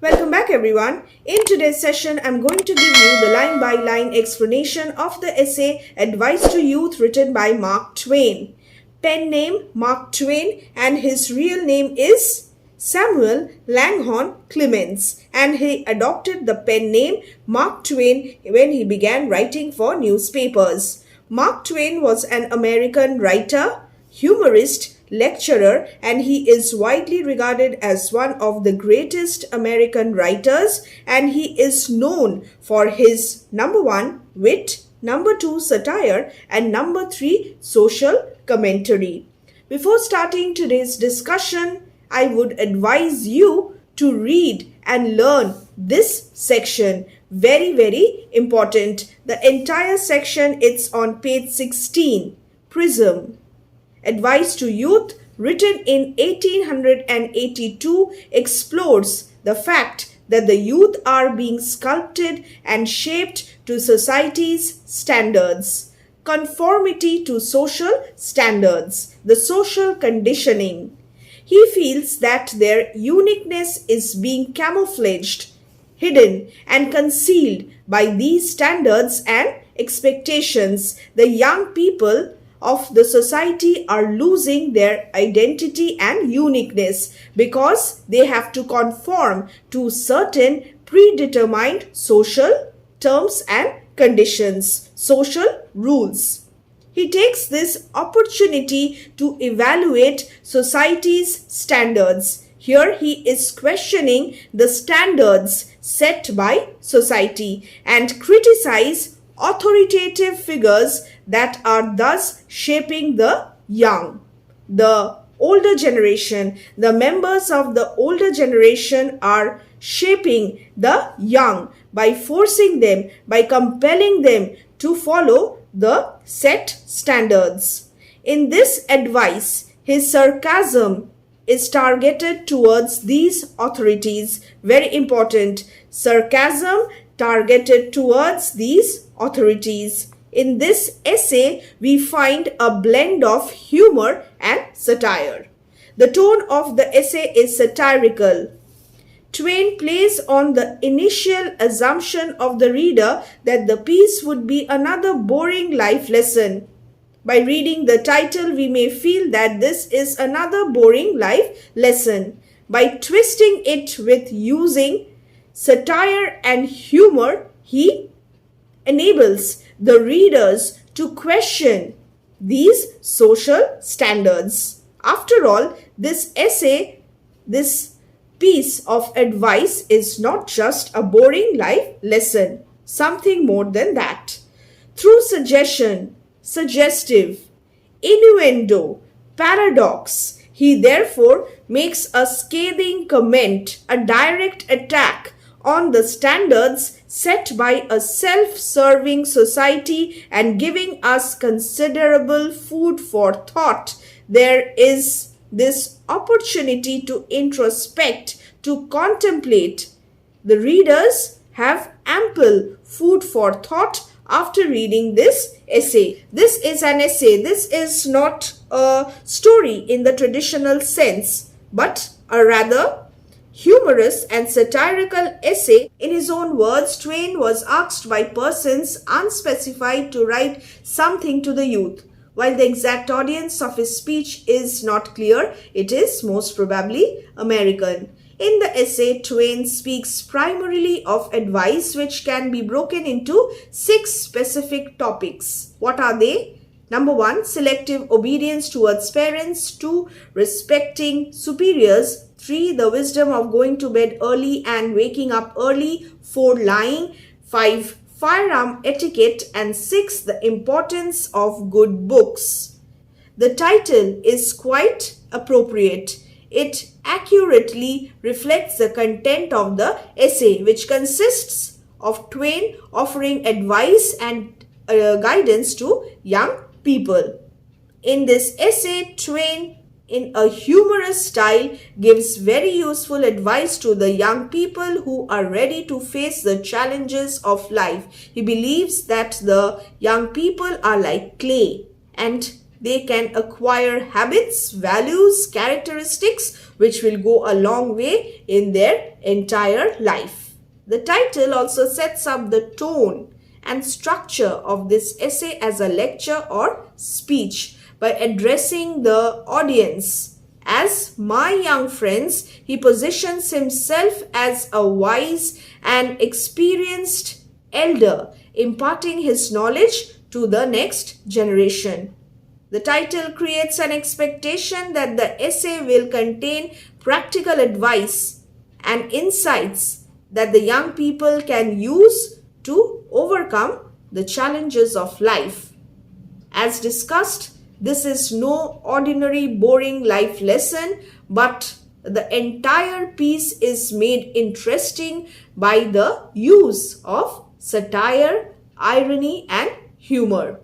Welcome back everyone. In today's session, I'm going to give you the line-by-line explanation of the essay Advice to Youth written by Mark Twain. Pen name Mark Twain and his real name is Samuel Langhorne Clemens, and he adopted the pen name Mark Twain when he began writing for newspapers. Mark Twain was an American writer, humorist, lecturer, and he is widely regarded as one of the greatest American writers, and he is known for his number 1 wit, number 2 satire, and number 3 social commentary. Before starting today's discussion, I would advise you to read and learn this section. Very important. The entire section, it's on page 16. Prism. Advice to Youth, written in 1882, explores the fact that the youth are being sculpted and shaped to society's standards. Conformity to social standards, the social conditioning. He feels that their uniqueness is being camouflaged, hidden, and concealed by these standards and expectations. The young people of the society are losing their identity and uniqueness because they have to conform to certain predetermined social terms and conditions, social rules. He takes this opportunity to evaluate society's standards. Here he is questioning the standards set by society and criticize authoritative figures that are thus shaping the young. The older generation, the members of the older generation are shaping the young by forcing them, by compelling them to follow the set standards. In this advice, his sarcasm is targeted towards these authorities. Very important. Sarcasm targeted towards these authorities. In this essay, we find a blend of humor and satire. The tone of the essay is satirical. Twain plays on the initial assumption of the reader that the piece would be another boring life lesson. By reading the title, we may feel that this is another boring life lesson. By twisting it with using satire and humor, he enables the readers to question these social standards. After all, this essay, this piece of advice is not just a boring life lesson, something more than that. Through suggestion, suggestive, innuendo, paradox, he therefore makes a scathing comment, a direct attack on the standards set by a self-serving society and giving us considerable food for thought. There is this opportunity to introspect, to contemplate. The readers have ample food for thought after reading this essay. This is an essay. This is not a story in the traditional sense, but a rather humorous and satirical essay. In his own words, Twain was asked by persons unspecified to write something to the youth. While the exact audience of his speech is not clear, it is most probably American. In the essay, Twain speaks primarily of advice which can be broken into 6 specific topics. What are they? Number 1, selective obedience towards parents. 2, respecting superiors. 3, the wisdom of going to bed early and waking up early. 4, lying. 5, firearm etiquette. And 6, the importance of good books. The title is quite appropriate. It accurately reflects the content of the essay, which consists of Twain offering advice and guidance to young people. In this essay, Twain, in a humorous style, gives very useful advice to the young people who are ready to face the challenges of life. He believes that the young people are like clay and they can acquire habits, values, characteristics which will go a long way in their entire life. The title also sets up the tone and structure of this essay as a lecture or speech by addressing the audience. As my young friends, he positions himself as a wise and experienced elder, imparting his knowledge to the next generation. The title creates an expectation that the essay will contain practical advice and insights that the young people can use to overcome the challenges of life. As discussed, this is no ordinary boring life lesson, but the entire piece is made interesting by the use of satire, irony, and humor.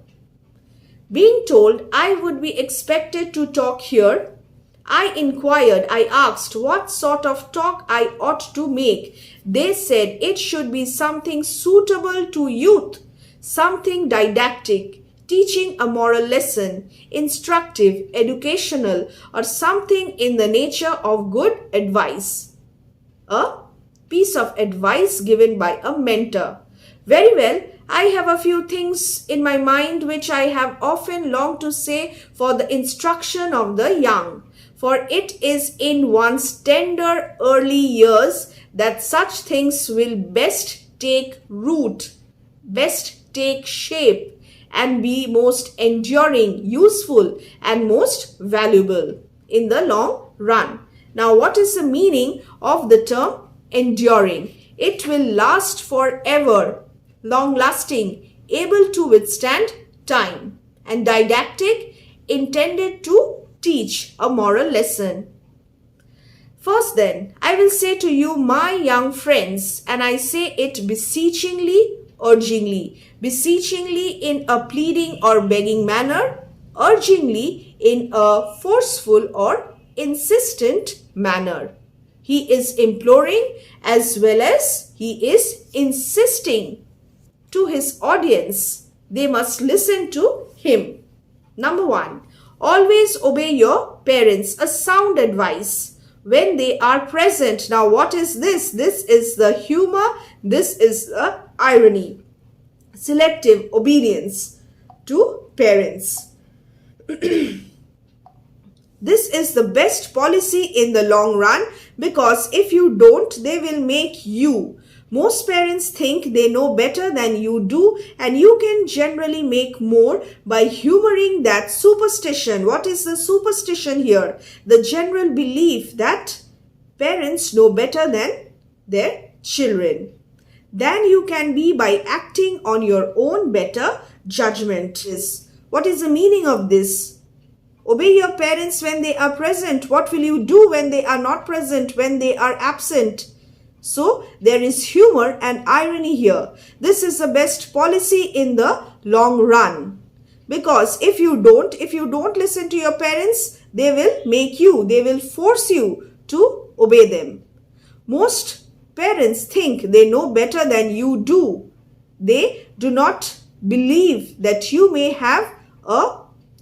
Being told I would be expected to talk here, I asked what sort of talk I ought to make. They said it should be something suitable to youth, something didactic, teaching a moral lesson, instructive, educational, or something in the nature of good advice. A piece of advice given by a mentor. Very well, I have a few things in my mind which I have often longed to say for the instruction of the young. For it is in one's tender early years that such things will best take root, best take shape, and be most enduring, useful, and most valuable in the long run. Now, what is the meaning of the term enduring? It will last forever, long-lasting, able to withstand time, and didactic, intended to teach a moral lesson. First then, I will say to you, my young friends, and I say it beseechingly, urgingly. Beseechingly in a pleading or begging manner, urgingly in a forceful or insistent manner. He is imploring as well as he is insisting to his audience. They must listen to him. Number 1. Always obey your parents. A sound advice when they are present. Now, what is this? This is the humor. This is the irony. Selective obedience to parents. This is the best policy in the long run, because if you don't, they will make you. Most parents think they know better than you do, and you can generally make more by humoring that superstition. What is the superstition here? The general belief that parents know better than their children. Than you can be by acting on your own better judgment. What is the meaning of this? Obey your parents when they are present. What will you do when they are not present, when they are absent? So there is humor and irony here. This is the best policy in the long run. Because if you don't listen to your parents, they will make you, they will force you to obey them. Most parents think they know better than you do. They do not believe that you may have a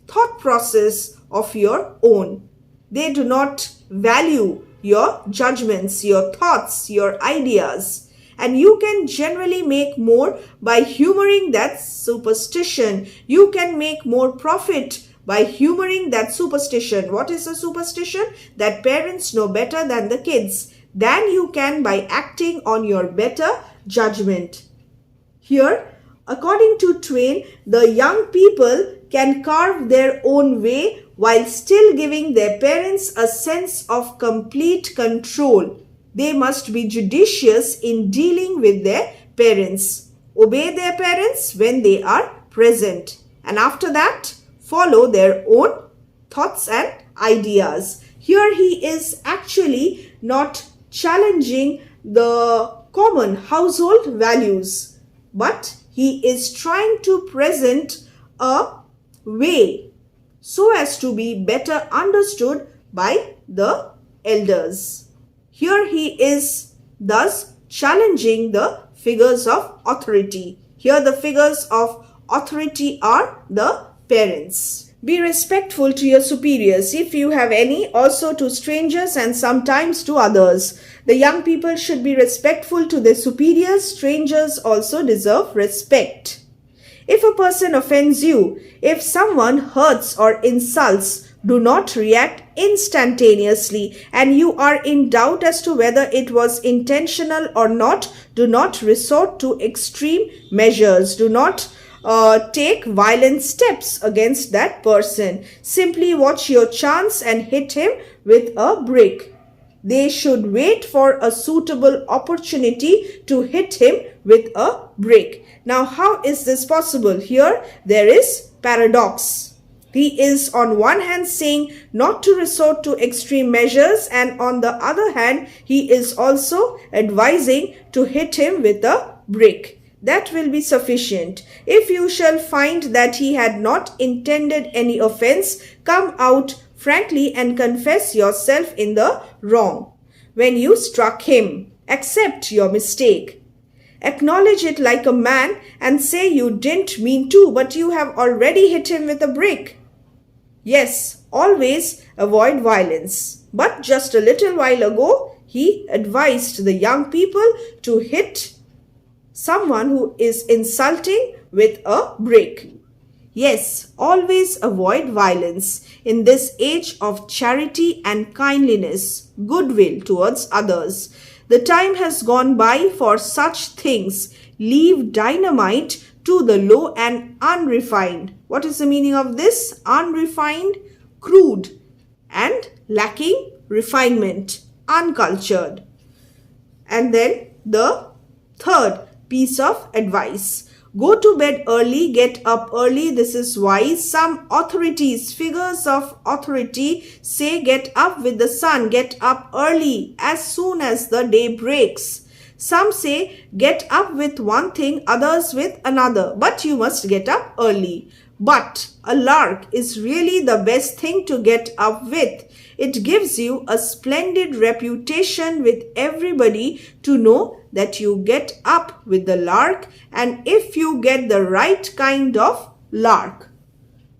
thought process of your own. They do not value your judgments, your thoughts, your ideas. And you can generally make more by humoring that superstition. You can make more profit by humoring that superstition. What is a superstition? That parents know better than the kids. Than you can by acting on your better judgment. Here, according to Twain, the young people can carve their own way while still giving their parents a sense of complete control. They must be judicious in dealing with their parents. Obey their parents when they are present. And after that, follow their own thoughts and ideas. Here he is actually not challenging the common household values, but he is trying to present a way so as to be better understood by the elders. Here he is thus challenging the figures of authority. Here the figures of authority are the parents. Be respectful to your superiors, if you have any, also to strangers and sometimes to others. The young people should be respectful to their superiors. Strangers also deserve respect. If a person offends you, if someone hurts or insults, do not react instantaneously, and you are in doubt as to whether it was intentional or not, do not resort to extreme measures. Do not take violent steps against that person. Simply watch your chance and hit him with a brick. They should wait for a suitable opportunity to hit him with a brick. Now, how is this possible? Here there is paradox. He is on one hand saying not to resort to extreme measures, and on the other hand he is also advising to hit him with a brick. That will be sufficient. If you shall find that he had not intended any offense, come out frankly and confess yourself in the wrong. When you struck him, accept your mistake. Acknowledge it like a man and say you didn't mean to, but you have already hit him with a brick. Yes, always avoid violence. But just a little while ago, he advised the young people to hit someone who is insulting with a brick. Yes, always avoid violence. In this age of charity and kindliness, goodwill towards others, the time has gone by for such things. Leave dynamite to the low and unrefined. What is the meaning of this? Unrefined, crude, and lacking refinement, uncultured. And then the third piece of advice. Go to bed early, get up early. This is wise. Some authorities, figures of authority, say get up with the sun, get up early as soon as the day breaks. Some say get up with one thing, others with another, but you must get up early. But a lark is really the best thing to get up with. It gives you a splendid reputation with everybody to know that you get up with the lark, and if you get the right kind of lark.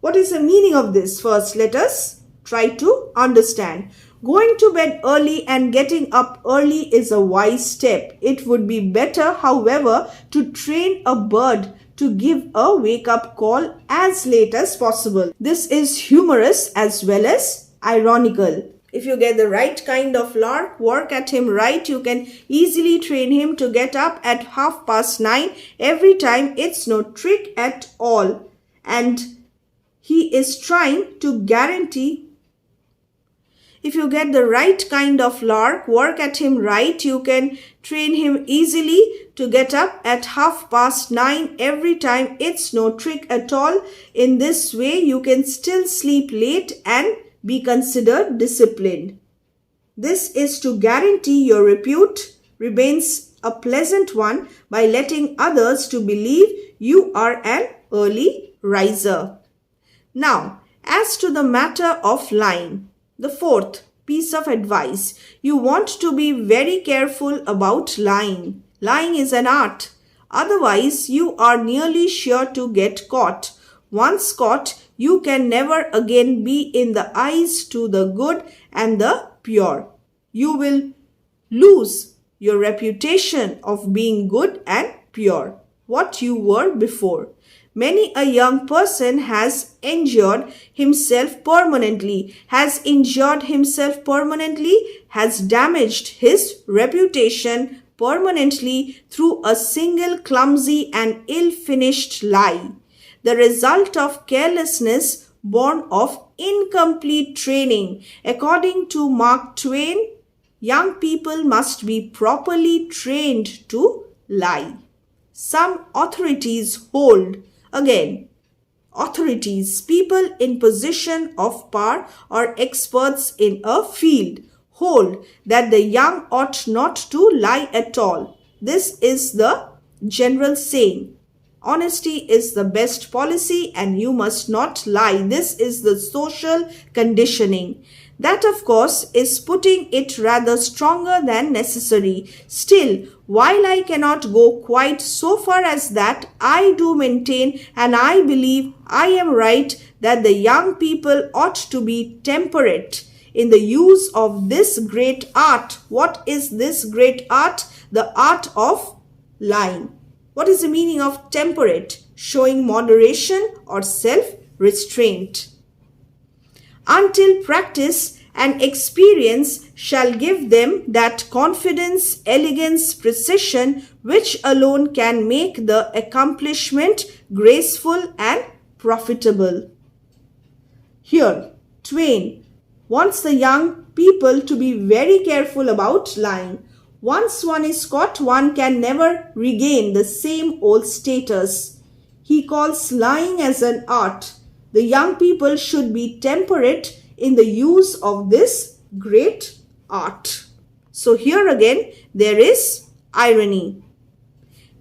What is the meaning of this? First, let us try to understand. Going to bed early and getting up early is a wise step. It would be better, however, to train a bird to give a wake-up call as late as possible. This is humorous as well as ironical. If you get the right kind of lark, work at him right, you can easily train him to get up at 9:30 every time. It's no trick at all. And he is trying to guarantee. If you get the right kind of lark, work at him right, you can train him easily to get up at 9:30 every time. It's no trick at all. In this way, you can still sleep late and be considered disciplined. This is to guarantee your repute remains a pleasant one by letting others to believe you are an early riser. Now, as to the matter of lying, the fourth piece of advice, you want to be very careful about lying. Lying is an art. Otherwise, you are nearly sure to get caught. Once caught, you can never again be in the eyes to the good and the pure. You will lose your reputation of being good and pure, what you were before. Many a young person has injured himself permanently, has damaged his reputation permanently through a single clumsy and ill-finished lie. The result of carelessness born of incomplete training. According to Mark Twain, young people must be properly trained to lie. Some authorities hold, again, authorities, people in position of power or experts in a field, hold that the young ought not to lie at all. This is the general saying. Honesty is the best policy and you must not lie. This is the social conditioning. That, of course, is putting it rather stronger than necessary. Still, while I cannot go quite so far as that, I do maintain, and I believe I am right, that the young people ought to be temperate in the use of this great art. What is this great art? The art of lying. What is the meaning of temperate? Showing moderation or self-restraint. Until practice and experience shall give them that confidence, elegance, precision, which alone can make the accomplishment graceful and profitable. Here, Twain wants the young people to be very careful about lying. Once one is caught, one can never regain the same old status. He calls lying as an art. The young people should be temperate in the use of this great art. So here again there is irony.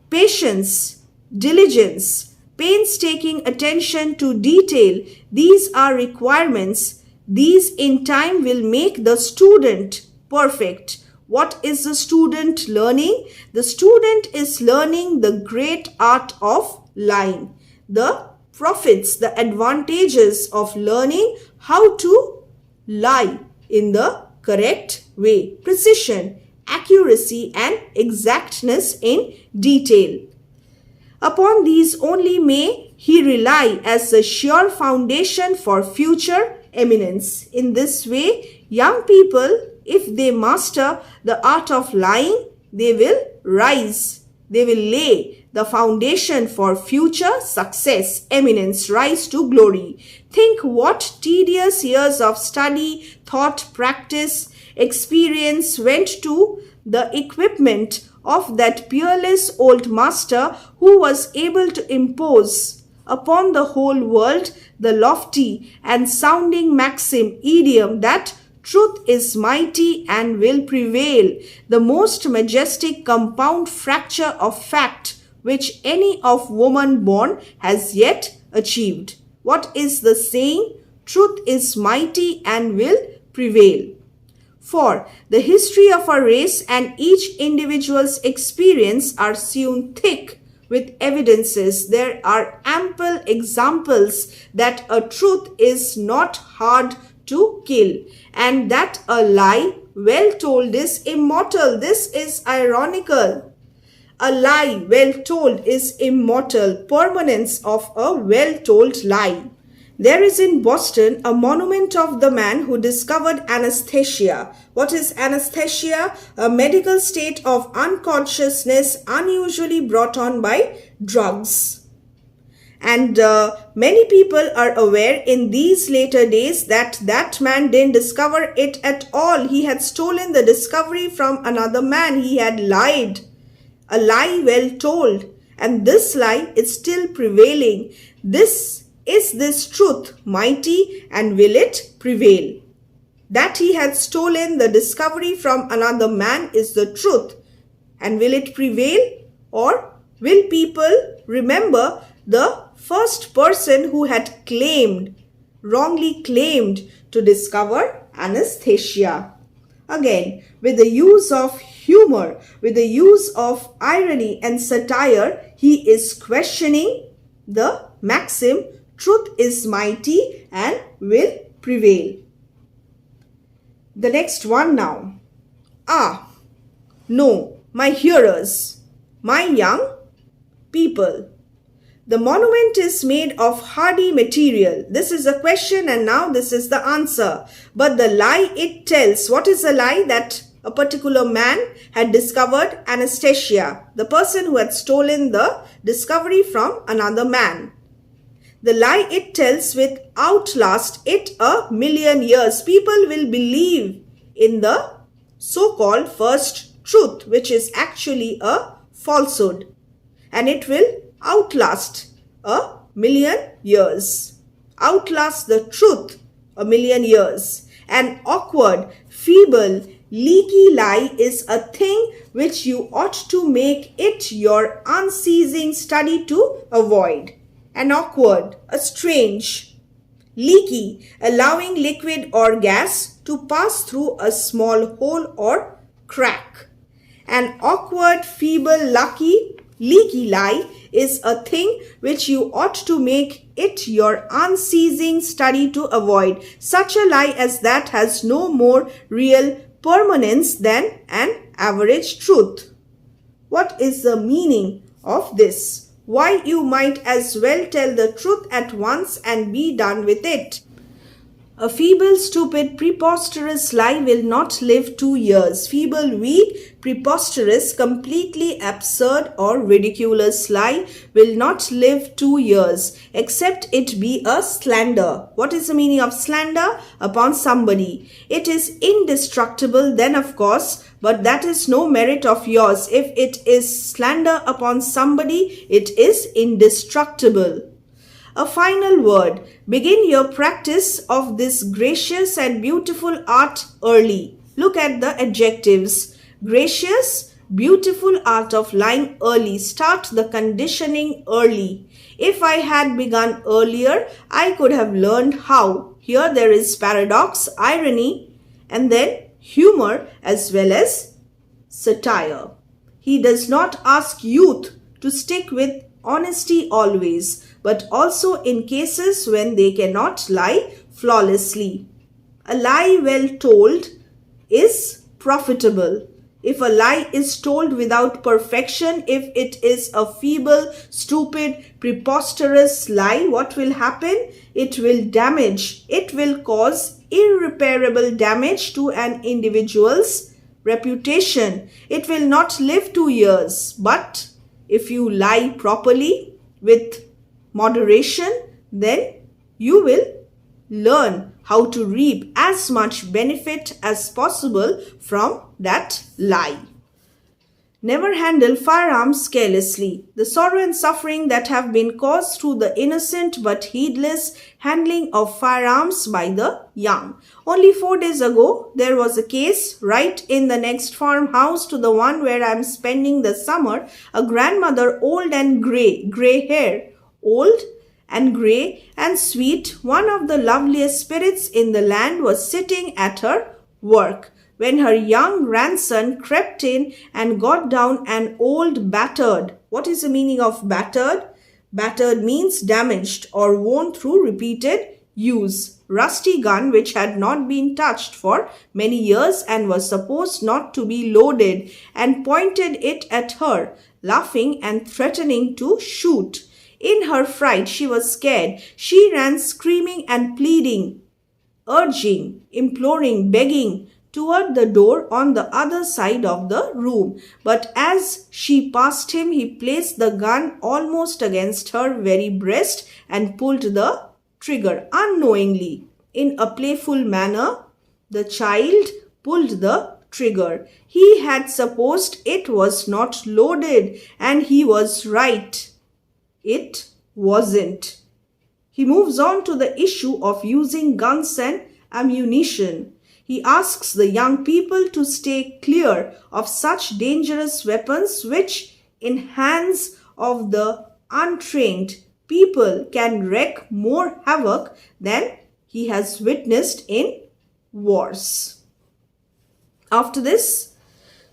Patience, diligence, painstaking attention to detail, these are requirements. These in time will make the student perfect. What is the student learning? The student is learning the great art of lying. The profits, the advantages of learning how to lie in the correct way. Precision, accuracy and exactness in detail. Upon these only may he rely as a sure foundation for future eminence. In this way, young people, if they master the art of lying, they will rise. They will lay the foundation for future success, eminence, rise to glory. Think what tedious years of study, thought, practice, experience went to the equipment of that peerless old master who was able to impose upon the whole world the lofty and sounding maxim, idiom that truth is mighty and will prevail, the most majestic compound fracture of fact which any of woman born has yet achieved. What is the saying? Truth is mighty and will prevail. For the history of a race and each individual's experience are sewn thick with evidences. There are ample examples that a truth is not hard to kill and that a lie well told is immortal. This is ironical. A lie well told is immortal. Permanence of a well told lie. There is in Boston a monument of the man who discovered anesthesia. What is anesthesia? A medical state of unconsciousness unusually brought on by drugs. And many people are aware in these later days that that man didn't discover it at all. He had stolen the discovery from another man. He had lied. A lie well told. And this lie is still prevailing. Is this truth mighty and will it prevail? That he had stolen the discovery from another man is the truth. And will it prevail? Or will people remember the first person who had wrongly claimed to discover anesthesia? Again, with the use of humor, with the use of irony and satire, he is questioning the maxim, truth is mighty and will prevail. The next one now. No, my hearers, my young people. The monument is made of hardy material. This is a question and now this is the answer. But the lie it tells. What is the lie? That a particular man had discovered anesthesia. The person who had stolen the discovery from another man. The lie it tells will outlast it 1,000,000 years. People will believe in the so-called first truth, which is actually a falsehood. And it will outlast 1,000,000 years. Outlast the truth 1,000,000 years. An awkward, feeble, leaky lie is a thing which you ought to make it your unceasing study to avoid. An awkward, a strange, Leaky, allowing liquid or gas to pass through a small hole or crack. An awkward, feeble, leaky lie is a thing which you ought to make it your unceasing study to avoid. Such a lie as that has no more real permanence than an average truth. What is the meaning of this? Why you might as well tell the truth at once and be done with it. A feeble, stupid, preposterous lie will not live 2 years. Feeble, weak, preposterous, completely absurd or ridiculous lie will not live 2 years, except it be a slander. What is the meaning of slander? Upon somebody. It is indestructible then, of course, but that is no merit of yours. If it is slander upon somebody, it is indestructible. A final word. Begin your practice of this gracious and beautiful art early. Look at the adjectives. Gracious, beautiful art of lying early. Start the conditioning early. If I had begun earlier, I could have learned how. Here there is paradox, irony, and then humor as well as satire. He does not ask youth to stick with honesty always, but also in cases when they cannot lie flawlessly. A lie well told is profitable. If a lie is told without perfection, if it is a feeble, stupid, preposterous lie, what will happen? It will damage. It will cause irreparable damage to an individual's reputation. It will not live 2 years, but if you lie properly with moderation, then you will learn how to reap as much benefit as possible from that lie. Never handle firearms carelessly. The sorrow and suffering that have been caused through the innocent but heedless handling of firearms by the young. Only 4 days ago, there was a case right in the next farmhouse to the one where I am spending the summer. A grandmother, old and gray hair, old and grey and sweet, one of the loveliest spirits in the land, was sitting at her work, when her young grandson crept in and got down an old battered. What is the meaning of battered? Battered means damaged or worn through repeated use. Rusty gun which had not been touched for many years and was supposed not to be loaded, and pointed it at her, laughing and threatening to shoot. In her fright, she was scared. She ran screaming and pleading, urging, imploring, begging, toward the door on the other side of the room. But as she passed him, he placed the gun almost against her very breast and pulled the trigger unknowingly. In a playful manner, the child pulled the trigger. He had supposed it was not loaded, and he was right. It wasn't. He moves on to the issue of using guns and ammunition. He asks the young people to stay clear of such dangerous weapons which, in hands of the untrained people, can wreak more havoc than he has witnessed in wars. After this,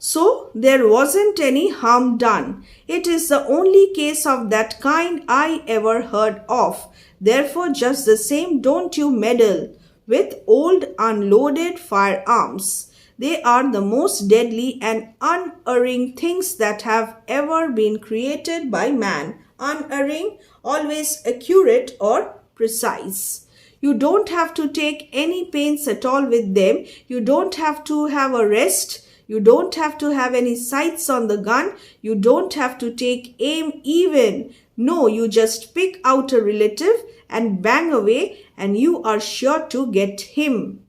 so there wasn't any harm done. It is the only case of that kind I ever heard of. Therefore, just the same, don't you meddle with old unloaded firearms. They are the most deadly and unerring things that have ever been created by man. Unerring, always accurate or precise. You don't have to take any pains at all with them. You don't have to have a rest. You don't have to have any sights on the gun. You don't have to take aim even. No, you just pick out a relative and bang away, and you are sure to get him.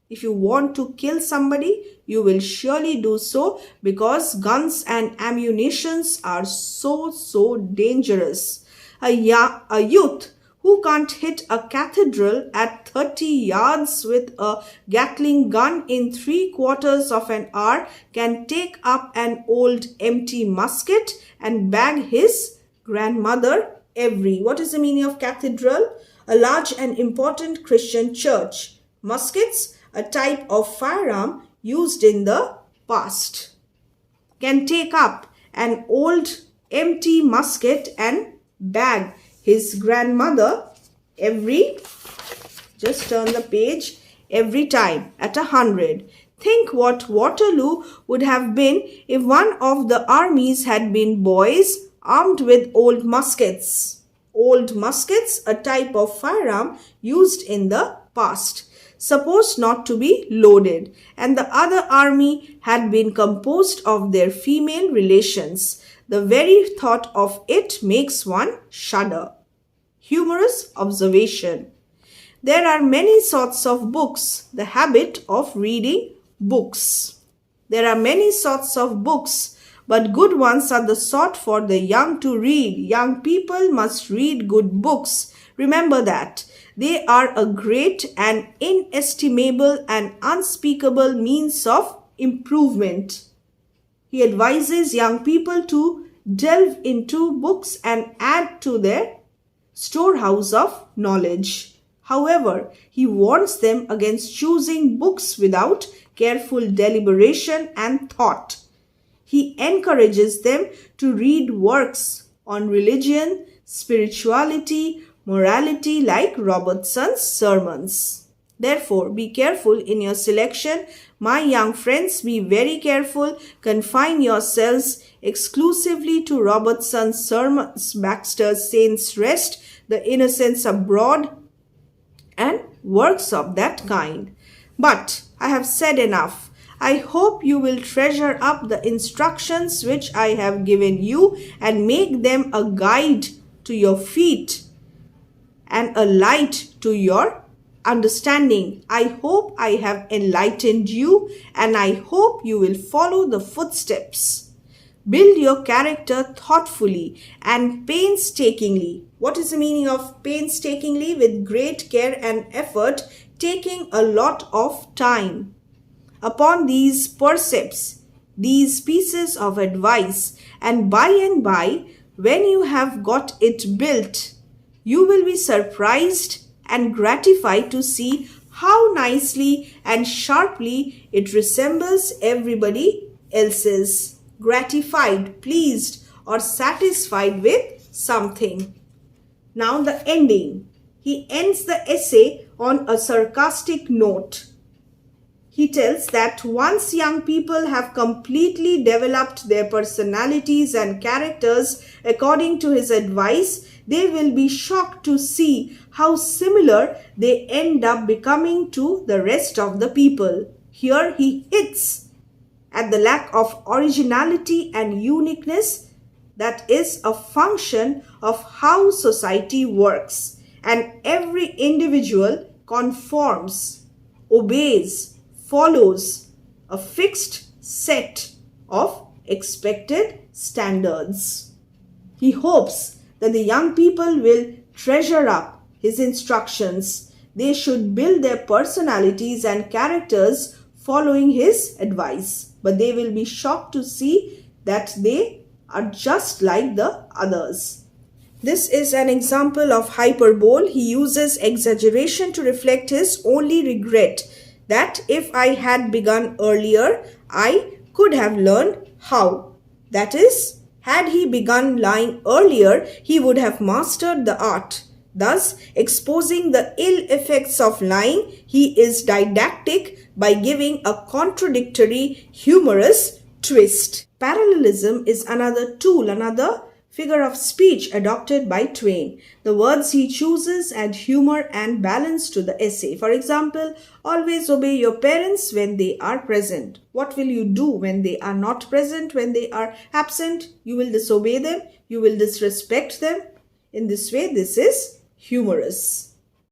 If you want to kill somebody, you will surely do so, because guns and ammunitions are so dangerous. A youth who can't hit a cathedral at 30 yards with a Gatling gun in 3/4 of an hour can take up an old empty musket and bag his grandmother every. What is the meaning of cathedral? a large and important Christian church. Muskets, a type of firearm used in the past. Can take up an old empty musket and bag his grandmother just turn the page, every time at 100. Think what Waterloo would have been if one of the armies had been boys armed with old muskets. Old muskets, a type of firearm used in the past, supposed not to be loaded, and the other army had been composed of their female relations. The very thought of it makes one shudder. Humorous observation. There are many sorts of books, the habit of reading books. There are many sorts of books, but good ones are the sort for the young to read. Young people must read good books. Remember that. They are a great and inestimable and unspeakable means of improvement. He advises young people to delve into books and add to their storehouse of knowledge. However, he warns them against choosing books without careful deliberation and thought. He encourages them to read works on religion, spirituality, morality like Robertson's sermons. Therefore, be careful in your selection. My young friends, be very careful. Confine yourselves exclusively to Robertson's sermons, Baxter's Saints' Rest, The Innocents Abroad, and works of that kind. But I have said enough. I hope you will treasure up the instructions which I have given you and make them a guide to your feet and a light to your understanding. I hope I have enlightened you, and I hope you will follow the footsteps. Build your character thoughtfully and painstakingly. What is the meaning of painstakingly? With great care and effort, taking a lot of time. Upon these percepts, these pieces of advice, and by, when you have got it built, you will be surprised and gratified to see how nicely and sharply it resembles everybody else's. Gratified, pleased, or satisfied with something. Now the ending. He ends the essay on a sarcastic note. He tells that once young people have completely developed their personalities and characters according to his advice, they will be shocked to see how similar they end up becoming to the rest of the people. Here he hits at the lack of originality and uniqueness that is a function of how society works, and every individual conforms, obeys, follows a fixed set of expected standards. He hopes that the young people will treasure up his instructions. They should build their personalities and characters following his advice, but they will be shocked to see that they are just like the others. This is an example of hyperbole. He uses exaggeration to reflect his only regret, that if I had begun earlier, I could have learned how. That is, had he begun lying earlier, he would have mastered the art. Thus, exposing the ill effects of lying, he is didactic by giving a contradictory, humorous twist. Parallelism is another tool, another figure of speech adopted by Twain. The words he chooses add humor and balance to the essay. For example, always obey your parents when they are present. What will you do when they are not present, when they are absent? You will disobey them, you will disrespect them. In this way, this is humorous.